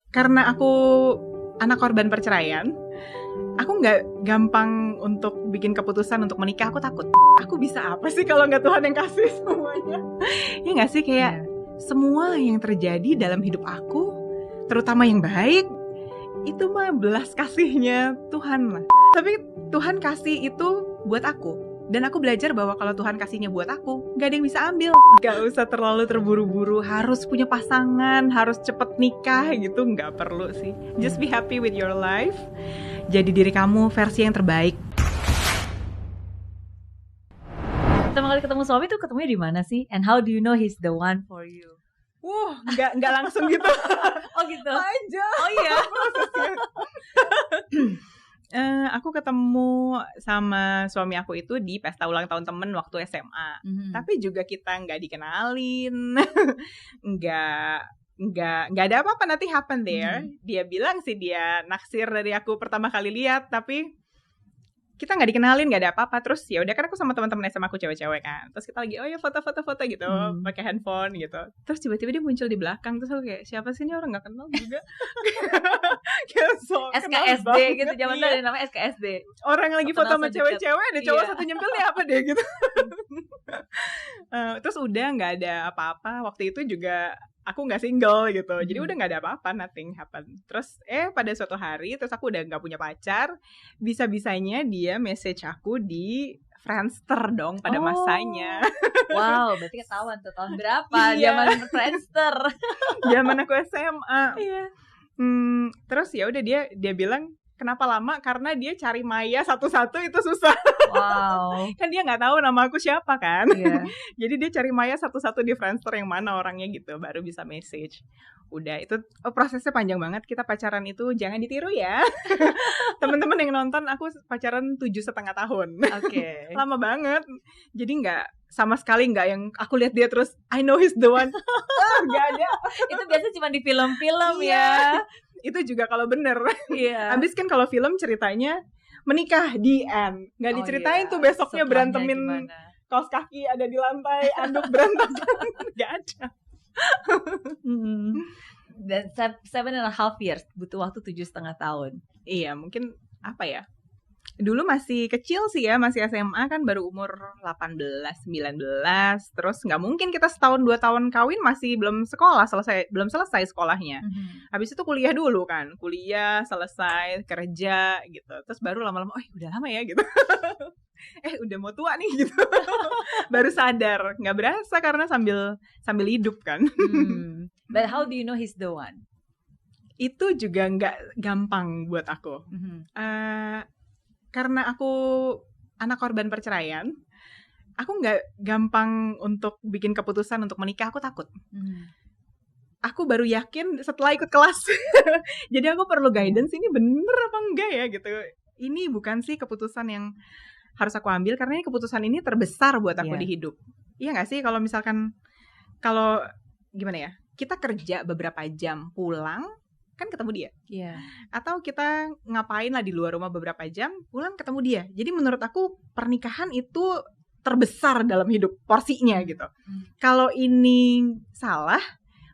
Karena aku anak korban perceraian, aku nggak gampang untuk bikin keputusan untuk menikah. Aku takut. Aku bisa apa sih kalau nggak Tuhan yang kasih semuanya? Ya nggak sih, kayak semua yang terjadi dalam hidup aku, terutama yang baik, itu mah belas kasihnya Tuhan lah. Tapi Tuhan kasih itu buat aku. Dan aku belajar bahwa kalau Tuhan kasihnya buat aku, gak ada yang bisa ambil. Gak usah terlalu terburu-buru, harus punya pasangan, harus cepet nikah gitu, gak perlu sih. Just be happy with your life. Jadi diri kamu versi yang terbaik. Pertama kali ketemu suami tuh ketemunya di mana sih? And how do you know he's the one for you? Nggak langsung gitu. Oh gitu. Aja. Oh iya. Aku ketemu sama suami aku itu di pesta ulang tahun temen waktu SMA. Tapi juga kita nggak dikenalin, nggak ada apa-apa. Nothing happen there. Dia bilang sih dia naksir dari aku pertama kali lihat, tapi kita nggak dikenalin, nggak ada apa-apa. Terus ya udah, kan aku sama teman-teman SMA aku cewek-cewek kan. Terus kita lagi foto gitu, pakai handphone gitu. Terus tiba-tiba dia muncul di belakang. Terus aku kayak, siapa sih ini, orang nggak kenal juga. SKSD gitu, zaman dulu namanya SKSD. Orang lagi foto sama cewek-cewek, ada cowok satu nyempil nih apa deh gitu. Terus udah nggak ada apa-apa. Waktu itu juga aku nggak single gitu, jadi udah nggak ada apa-apa, nothing happen. Terus pada suatu hari, terus aku udah nggak punya pacar, bisa-bisanya dia message aku di Friendster dong pada masanya. Wow, berarti ketahuan tuh tahun berapa zaman Friendster. Zaman aku SMA. Terus ya udah dia bilang, kenapa lama? Karena dia cari Maya satu-satu itu susah. Wow. Kan dia nggak tahu nama aku siapa kan. Jadi dia cari Maya satu-satu di Friendster yang mana orangnya gitu, baru bisa message. Udah, itu prosesnya panjang banget. Kita pacaran itu jangan ditiru ya. Teman-teman yang nonton, aku pacaran 7,5 tahun. Oke. Lama banget. Jadi sama sekali nggak yang aku lihat dia terus I know he's the one. Nggak ada. Itu biasa cuma di film-film ya. Itu juga kalau bener. Habis kan kalau film ceritanya menikah di end, nggak diceritain tuh besoknya setelahnya berantemin gimana? Kaos kaki ada di lantai, anduk berantakan. Nggak ada. Dan 7.5 years, butuh waktu 7,5 tahun. Iya, mungkin apa ya, dulu masih kecil sih ya, masih SMA kan, baru umur 18, 19. Terus nggak mungkin kita setahun 2 tahun kawin, masih belum selesai sekolahnya. Habis itu kuliah dulu kan, kuliah selesai, kerja gitu. Terus baru lama-lama, udah lama ya gitu. Udah mau tua nih gitu. Baru sadar, nggak berasa karena sambil hidup kan. But how do you know he's the one? Itu juga nggak gampang buat aku. Karena aku anak korban perceraian, aku nggak gampang untuk bikin keputusan untuk menikah. Aku takut. Aku baru yakin setelah ikut kelas. Jadi aku perlu guidance, ini bener apa enggak ya gitu. Ini bukan sih keputusan yang harus aku ambil, karena ini keputusan ini terbesar buat aku di hidup. Iya nggak sih, kalau misalkan, gimana ya, kita kerja beberapa jam, pulang kan ketemu dia. Atau kita ngapain lah di luar rumah beberapa jam, pulang ketemu dia. Jadi menurut aku pernikahan itu terbesar dalam hidup, porsinya gitu. Kalau ini salah,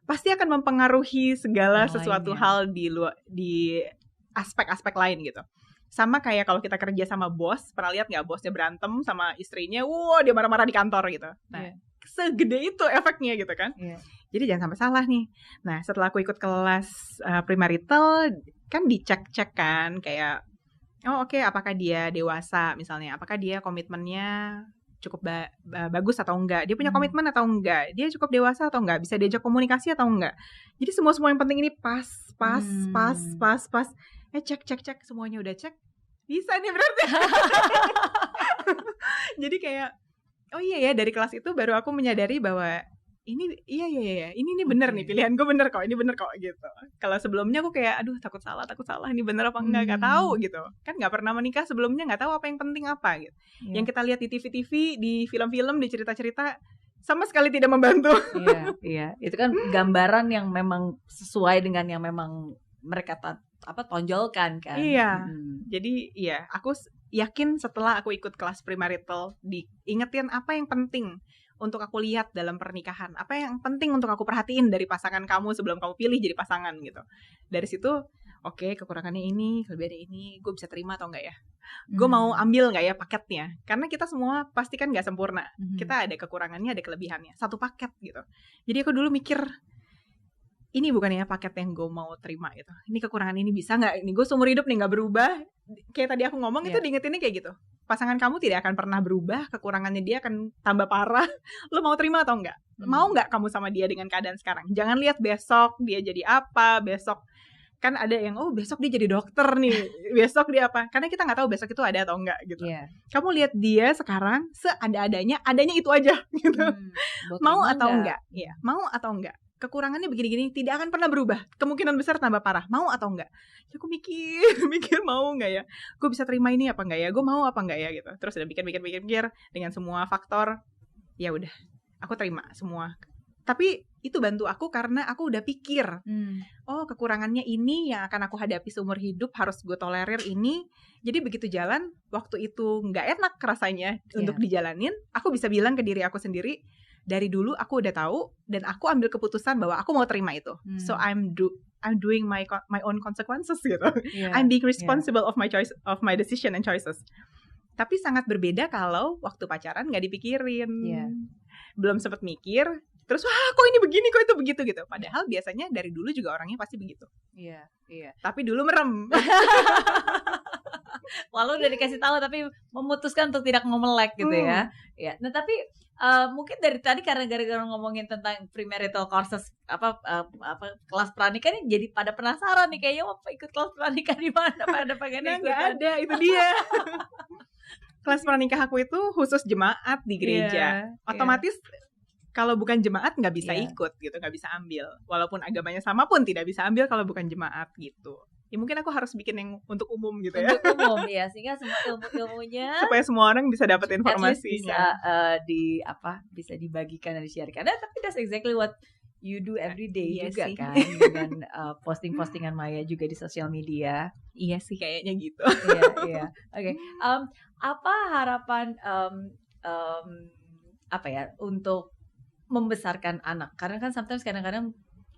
pasti akan mempengaruhi segala sesuatu hal di aspek-aspek lain gitu. Sama kayak kalau kita kerja sama bos, pernah lihat nggak bosnya berantem sama istrinya, dia marah-marah di kantor gitu. Nah, segede itu efeknya gitu kan. Jadi jangan sampai salah nih. Nah, setelah aku ikut kelas premarital, kan dicek-cek kan, kayak apakah dia dewasa misalnya, apakah dia komitmennya cukup bagus atau enggak, dia punya komitmen atau enggak, dia cukup dewasa atau enggak, bisa diajak komunikasi atau enggak. Jadi semua yang penting ini pas. Cek, semuanya udah cek, bisa nih berarti. Jadi kayak, iya ya, dari kelas itu baru aku menyadari bahwa ini ini bener nih, pilihan gue bener kok, ini bener kok gitu. Kalau sebelumnya aku kayak, aduh takut salah, ini bener apa enggak, nggak tahu gitu. Kan nggak pernah menikah sebelumnya, nggak tahu apa yang penting apa gitu. Yang kita lihat di TV-TV, di film-film, di cerita-cerita, sama sekali tidak membantu. Iya, itu kan gambaran yang memang sesuai dengan yang memang mereka tonjolkan kan. Jadi aku yakin setelah aku ikut kelas premarital, diingetin apa yang penting untuk aku lihat dalam pernikahan? Apa yang penting untuk aku perhatiin dari pasangan kamu sebelum kamu pilih jadi pasangan gitu. Dari situ, oke, kekurangannya ini, kelebihannya ini, gue bisa terima atau enggak ya? Gue mau ambil nggak ya paketnya? Karena kita semua pasti kan nggak sempurna. Kita ada kekurangannya, ada kelebihannya. Satu paket gitu. Jadi aku dulu mikir, ini bukan ya paket yang gue mau terima gitu. Ini kekurangan ini bisa nggak? Ini gue seumur hidup nih nggak berubah. Kayak tadi aku ngomong itu diingetinnya kayak gitu. Pasangan kamu tidak akan pernah berubah. Kekurangannya dia akan tambah parah. Lo mau terima atau enggak? Mau nggak kamu sama dia dengan keadaan sekarang? Jangan lihat besok dia jadi apa. Besok kan ada yang besok dia jadi dokter nih. Besok dia apa? Karena kita nggak tahu besok itu ada atau enggak gitu. Kamu lihat dia sekarang seada-adanya, adanya itu aja gitu. Mau atau enggak? Iya, mau atau enggak? Kekurangannya begini-gini tidak akan pernah berubah. Kemungkinan besar tambah parah. Mau atau enggak? Ya aku mikir mau enggak ya? Gue bisa terima ini apa enggak ya? Gue mau apa enggak ya gitu. Terus udah pikir dengan semua faktor. Ya udah, aku terima semua. Tapi itu bantu aku karena aku udah pikir. Kekurangannya ini yang akan aku hadapi seumur hidup, harus gue tolerir ini. Jadi begitu jalan, waktu itu nggak enak rasanya untuk dijalanin. Aku bisa bilang ke diri aku sendiri, dari dulu aku udah tahu dan aku ambil keputusan bahwa aku mau terima itu. So I'm doing my own consequences gitu. I'm being responsible of my choice, of my decision and choices. Tapi sangat berbeda kalau waktu pacaran nggak dipikirin. Belum sempat mikir, terus wah kok ini begini, kok itu begitu gitu. Padahal biasanya dari dulu juga orangnya pasti begitu. Tapi dulu merem. Walau udah dikasih tahu tapi memutuskan untuk tidak ngomelek gitu ya. Nah tapi mungkin dari tadi karena gara-gara ngomongin tentang premarital courses kelas pernikahan ini jadi pada penasaran nih kayaknya mau ikut kelas pernikahan di mana pada pengen ikut. Nggak ada, itu dia. Kelas pranikah aku itu khusus jemaat di gereja. Otomatis kalau bukan jemaat nggak bisa ikut gitu, nggak bisa ambil. Walaupun agamanya sama pun tidak bisa ambil kalau bukan jemaat gitu. Ya mungkin aku harus bikin yang untuk umum gitu ya. Untuk umum ya, sehingga semua ilmu-ilmunya supaya semua orang bisa dapat informasinya. Bisa dibagikan dan di-share-kan. Tapi that's exactly what you do every day juga sih. Kan dengan posting-postingan Maya juga di sosial media. Iya sih kayaknya gitu. Iya. Oke. Apa harapan untuk membesarkan anak? Karena kan sometimes kadang-kadang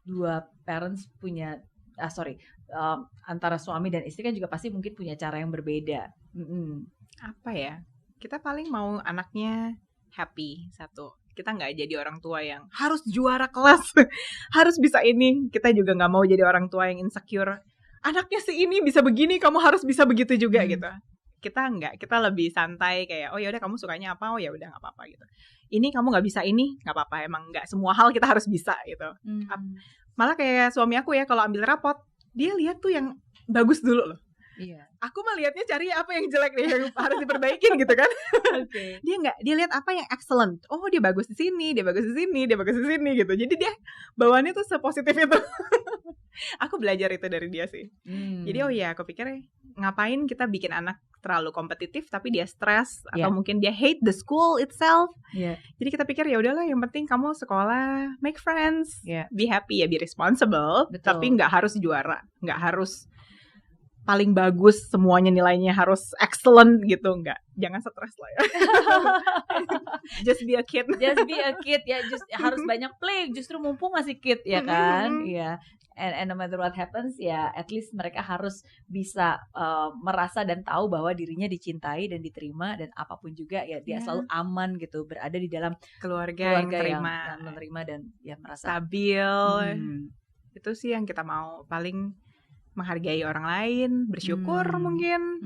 dua parents punya antara suami dan istri kan juga pasti mungkin punya cara yang berbeda. Apa ya? Kita paling mau anaknya happy, satu. Kita nggak jadi orang tua yang harus juara kelas, harus bisa ini. Kita juga nggak mau jadi orang tua yang insecure. Anaknya si ini bisa begini, kamu harus bisa begitu juga gitu. Kita nggak, kita lebih santai kayak ya udah kamu sukanya apa, ya udah nggak apa-apa gitu. Ini kamu nggak bisa ini, nggak apa-apa. Emang nggak semua hal kita harus bisa gitu. Malah kayak suami aku ya, kalau ambil rapot, dia lihat tuh yang bagus dulu loh. Aku mah lihatnya cari apa yang jelek nih, yang harus diperbaikin gitu kan. Dia lihat apa yang excellent. Oh, dia bagus di sini, dia bagus di sini, dia bagus di sini gitu. Jadi dia bawaannya tuh sepositif itu. Aku belajar itu dari dia sih. Jadi aku pikir ngapain kita bikin anak terlalu kompetitif tapi dia stres atau mungkin dia hate the school itself. Jadi kita pikir ya udahlah, yang penting kamu sekolah, make friends, be happy ya, be responsible. Betul. Tapi nggak harus juara, nggak harus paling bagus semuanya, nilainya harus excellent gitu, nggak. Jangan stres lah ya. Just be a kid. Just be a kid ya, harus banyak play. Justru mumpung masih kid ya kan. And no matter what happens ya, at least mereka harus bisa merasa dan tahu bahwa dirinya dicintai dan diterima, dan apapun juga ya dia selalu aman gitu, berada di dalam keluarga yang menerima dan ya merasa stabil. Itu sih yang kita mau, paling menghargai orang lain, bersyukur mungkin.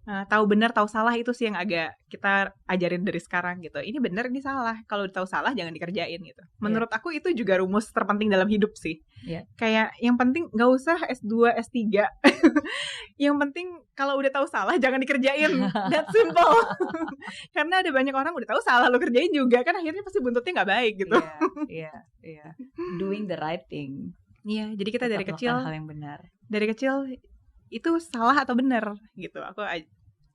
Tahu benar tahu salah itu sih yang agak kita ajarin dari sekarang gitu. Ini benar, ini salah. Kalau tahu salah jangan dikerjain gitu. Menurut aku itu juga rumus terpenting dalam hidup sih. Kayak yang penting nggak usah S2, S3. Yang penting kalau udah tahu salah jangan dikerjain. That simple. Karena ada banyak orang udah tahu salah lo kerjain juga kan, akhirnya pasti buntutnya nggak baik gitu. Doing the right thing. Jadi kita dari kecil hal yang benar. Dari kecil itu salah atau benar gitu. Aku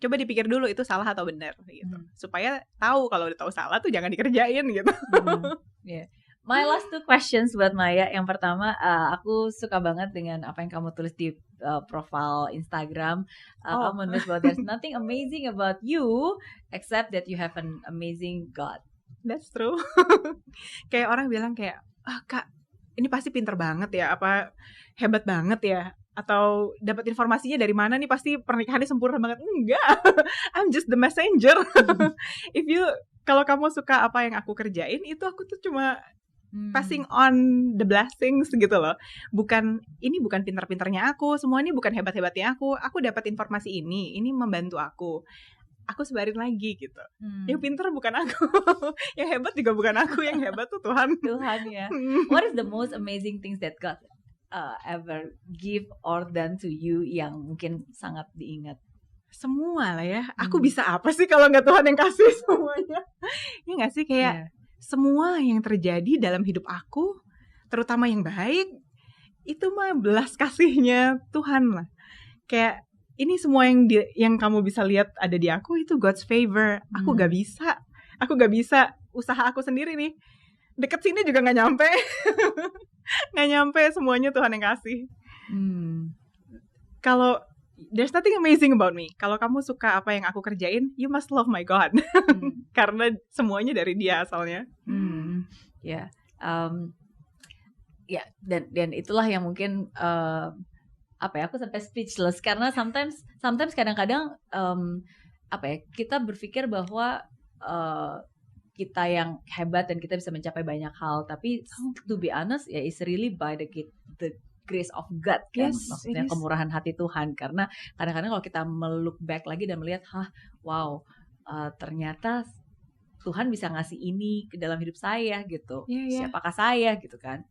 coba dipikir dulu itu salah atau benar gitu. Supaya tahu kalau udah tahu salah tuh jangan dikerjain gitu. My last 2 questions buat Maya. Yang pertama, aku suka banget dengan apa yang kamu tulis di profile Instagram. Kamu menulis bahwa there's nothing amazing about you except that you have an amazing God. That's true. Kayak orang bilang kayak, Kak, ini pasti pinter banget ya, apa hebat banget ya, atau dapat informasinya dari mana nih, pasti pernikahannya sempurna banget. Enggak, I'm just the messenger. Kalau kamu suka apa yang aku kerjain, itu aku tuh cuma passing on the blessings gitu loh. Ini bukan pinter-pinternya aku, semua ini bukan hebat-hebatnya aku dapat informasi ini membantu aku sebarin lagi gitu. Yang pinter bukan aku, yang hebat juga bukan aku, yang hebat tuh Tuhan ya. What is the most amazing things that God ever give or done to you yang mungkin sangat diingat? Semua lah ya. Aku bisa apa sih kalau nggak Tuhan yang kasih semuanya? Ya nggak sih, kayak semua yang terjadi dalam hidup aku, terutama yang baik, itu mah belas kasihnya Tuhan lah. Kayak ini semua yang kamu bisa lihat ada di aku itu God's favor. Aku gak bisa usaha aku sendiri nih. Deket sini juga nggak nyampe. Nggak nyampe, semuanya Tuhan yang kasih. Kalau there's nothing amazing about me. Kalau kamu suka apa yang aku kerjain, you must love my God. Karena semuanya dari Dia asalnya. Dan itulah yang mungkin aku sampai speechless karena sometimes kadang-kadang kita berpikir bahwa kita yang hebat dan kita bisa mencapai banyak hal, tapi to be honest ya it's really by the grace of God kan, maksudnya kemurahan hati Tuhan. Karena kadang-kadang kalau kita melook back lagi dan melihat ternyata Tuhan bisa ngasih ini ke dalam hidup saya gitu. Siapakah saya gitu kan?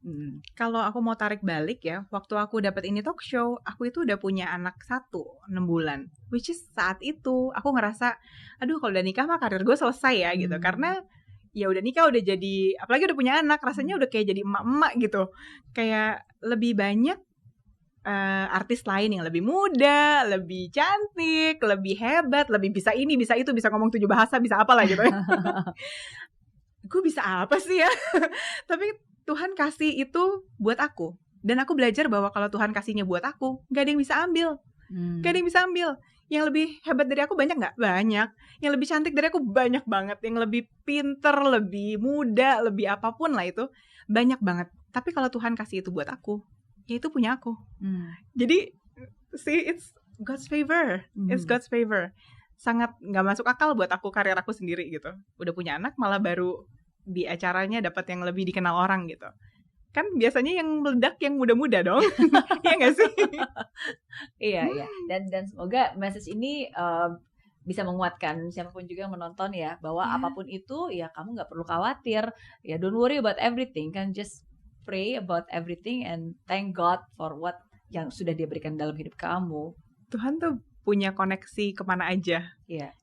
Kalau aku mau tarik balik ya, waktu aku dapat ini talk show, aku itu udah punya anak 6 bulan. Which is saat itu aku ngerasa, aduh kalau udah nikah mah karir gue selesai ya gitu. Karena ya udah nikah, udah jadi, apalagi udah punya anak, rasanya udah kayak jadi emak-emak gitu. Kayak lebih banyak artis lain yang lebih muda, lebih cantik, lebih hebat, lebih bisa ini, bisa itu, bisa ngomong 7 bahasa, bisa apalah gitu ya. Gue bisa apa sih ya? Tapi Tuhan kasih itu buat aku. Dan aku belajar bahwa kalau Tuhan kasihnya buat aku, gak ada yang bisa ambil. Gak ada yang bisa ambil. Yang lebih hebat dari aku banyak gak? Banyak. Yang lebih cantik dari aku banyak banget. Yang lebih pinter, lebih muda, lebih apapun lah itu, banyak banget. Tapi kalau Tuhan kasih itu buat aku, ya itu punya aku. Jadi see, it's God's favor. It's God's favor. Sangat gak masuk akal buat aku, karir aku sendiri gitu. Udah punya anak malah baru di acaranya dapat yang lebih dikenal orang gitu. Kan biasanya yang meledak yang muda-muda dong. Iya gak sih? Iya. Dan semoga message ini bisa menguatkan siapapun juga yang menonton ya, bahwa apapun itu ya kamu gak perlu khawatir. Ya don't worry about everything, kan just pray about everything and thank God for what yang sudah Dia berikan dalam hidup kamu. Tuhan tuh punya koneksi kemana aja.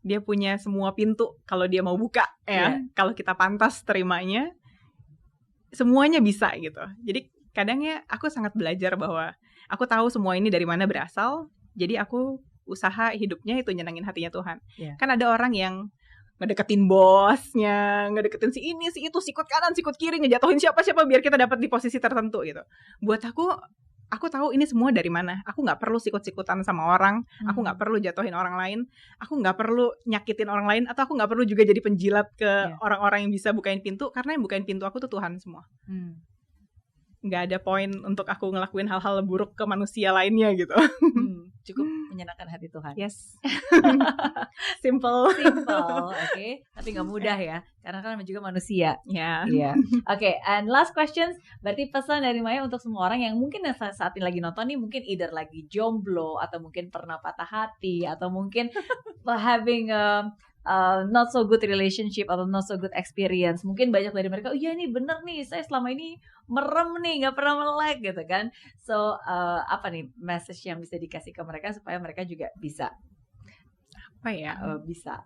Dia punya semua pintu kalau Dia mau buka ya. Kalau kita pantas terimanya, semuanya bisa gitu. Jadi kadangnya aku sangat belajar bahwa aku tahu semua ini dari mana berasal. Jadi aku usaha hidupnya itu nyenangin hatinya Tuhan. Kan ada orang yang ngedeketin bosnya, ngedeketin si ini, si itu, sikut kanan, sikut kiri, ngejatuhin siapa-siapa biar kita dapat di posisi tertentu gitu. Buat aku tahu ini semua dari mana. Aku nggak perlu sikut-sikutan sama orang, aku nggak perlu jatuhin orang lain, aku nggak perlu nyakitin orang lain, atau aku nggak perlu juga jadi penjilat ke orang-orang yang bisa bukain pintu, karena yang bukain pintu aku tuh Tuhan semua. Nggak ada poin untuk aku ngelakuin hal-hal buruk ke manusia lainnya gitu. Cukup menyenangkan hati Tuhan. Yes. Simple. Okay. Tapi nggak mudah ya, karena kan juga manusia. Yeah. Okay, and last questions. Berarti pesan dari Maya untuk semua orang yang mungkin saat ini lagi nonton nih, mungkin either lagi jomblo, atau mungkin pernah patah hati, atau mungkin having not so good relationship atau not so good experience. Mungkin banyak dari mereka, oh iya nih bener nih, saya selama ini merem nih, gak pernah melek gitu kan. So apa nih message yang bisa dikasih ke mereka supaya mereka juga bisa bisa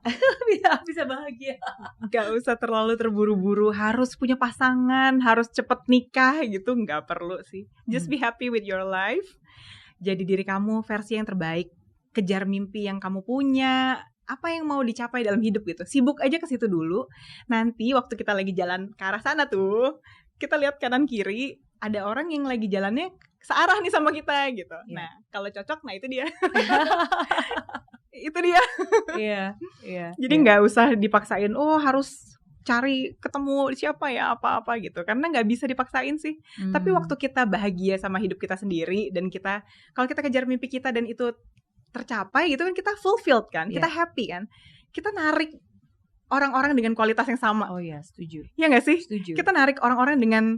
bahagia. Gak usah terlalu terburu-buru harus punya pasangan, harus cepet nikah gitu, gak perlu sih. Just be happy with your life. Jadi diri kamu versi yang terbaik. Kejar mimpi yang kamu punya. Apa yang mau dicapai dalam hidup gitu. Sibuk aja ke situ dulu. Nanti waktu kita lagi jalan ke arah sana tuh, kita lihat kanan kiri, ada orang yang lagi jalannya searah nih sama kita gitu. Nah, kalau cocok, nah itu dia. Itu dia. Iya. Jadi nggak usah dipaksain, oh harus cari ketemu siapa ya apa-apa gitu, karena nggak bisa dipaksain sih. Tapi waktu kita bahagia sama hidup kita sendiri, dan kalau kita kejar mimpi kita dan itu tercapai gitu kan, kita fulfilled kan, kita happy kan, kita narik orang-orang dengan kualitas yang sama. Oh iya, setuju. Iya nggak sih? Setuju. Kita narik orang-orang dengan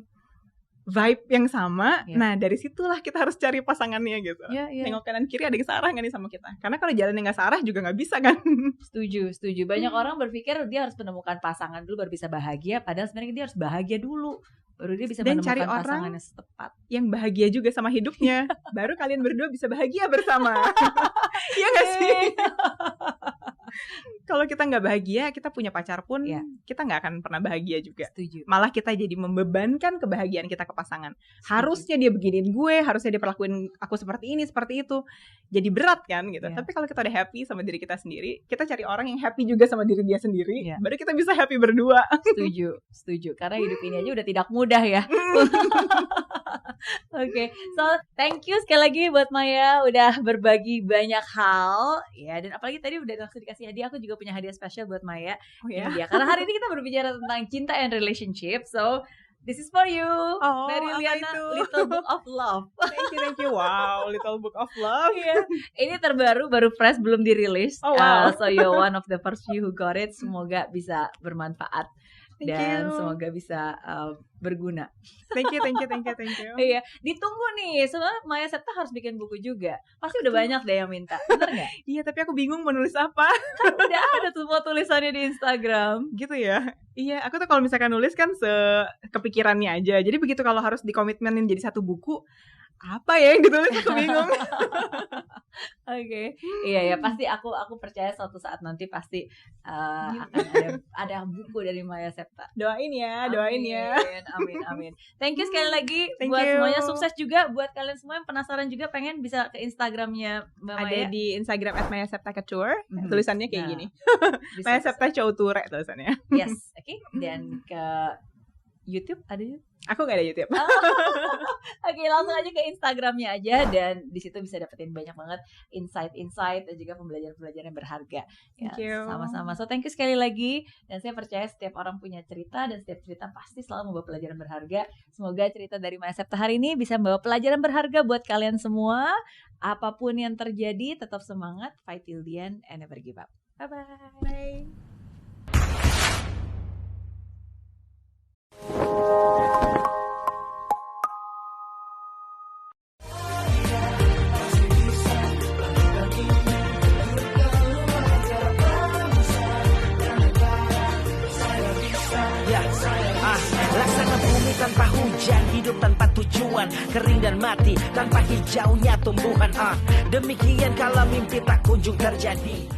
vibe yang sama. Nah dari situlah kita harus cari pasangannya gitu. Tengok kanan kiri ada yang sarah nggak nih sama kita? Karena kalau jalan yang nggak sarah juga nggak bisa kan. Setuju. Banyak orang berpikir dia harus menemukan pasangan dulu baru bisa bahagia, padahal sebenarnya dia harus bahagia dulu baru dia bisa dan menemukan cari orang pasangan yang tepat, yang bahagia juga sama hidupnya. Baru kalian berdua bisa bahagia bersama. Iya nggak sih? Kalau kita nggak bahagia, kita punya pacar pun kita nggak akan pernah bahagia juga. Setuju. Malah kita jadi membebankan kebahagiaan kita ke pasangan. Harusnya dia beginiin gue, harusnya dia perlakuin aku seperti ini, seperti itu. Jadi berat kan gitu. Tapi kalau kita udah happy sama diri kita sendiri, kita cari orang yang happy juga sama diri dia sendiri, baru kita bisa happy berdua. Setuju. Karena hidup ini aja udah tidak mudah ya. Oke, so thank you sekali lagi buat Maya udah berbagi banyak hal ya, dan apalagi tadi udah langsung dikasih hadiah. Aku juga punya hadiah spesial buat Maya. Ini dia. Karena hari ini kita berbicara tentang cinta and relationship, so this is for you. Dari Liana, Little Book of Love. Thank you. Wow, Little Book of Love. Ini terbaru, baru fresh, belum dirilis. So you're one of the first few who got it. Semoga bisa bermanfaat. Dan semoga bisa berguna. Thank you. Iya, ditunggu nih. Soalnya Maya Septa harus bikin buku juga. Pasti udah banyak deh yang minta. Bener nggak? Iya, tapi aku bingung mau nulis apa. Kan udah ada semua tulisannya di Instagram. Gitu ya. Iya, aku tuh kalau misalkan nulis kan kepikirannya aja. Jadi begitu kalau harus dikomitmenin jadi satu buku, apa ya yang ditulis, aku bingung. Oke. Iya, pasti aku percaya suatu saat nanti pasti akan ada buku dari Maya Septa. Doain ya. Amin. Thank you sekali lagi buat semuanya, sukses juga buat kalian semua yang penasaran juga pengen bisa ke Instagramnya Mbak Maya. Ada di Instagram @mayasepta_couture. Tulisannya kayak gini. Maya Septa Couture tulisannya. Yes, oke. Dan ke YouTube ada YouTube? Aku gak ada YouTube. Oke, langsung aja ke Instagramnya aja, dan di situ bisa dapetin banyak banget insight dan juga pembelajaran yang berharga. Thank you. Sama-sama. So thank you sekali lagi, dan saya percaya setiap orang punya cerita, dan setiap cerita pasti selalu membawa pelajaran berharga. Semoga cerita dari Maya Septa hari ini bisa membawa pelajaran berharga buat kalian semua. Apapun yang terjadi, tetap semangat, fight till the end, and never give up. Bye-bye. Laksana bumi tanpa hujan, hidup tanpa tujuan, kering dan mati tanpa hijaunya tumbuhan. Demikian kalau mimpi tak kunjung terjadi.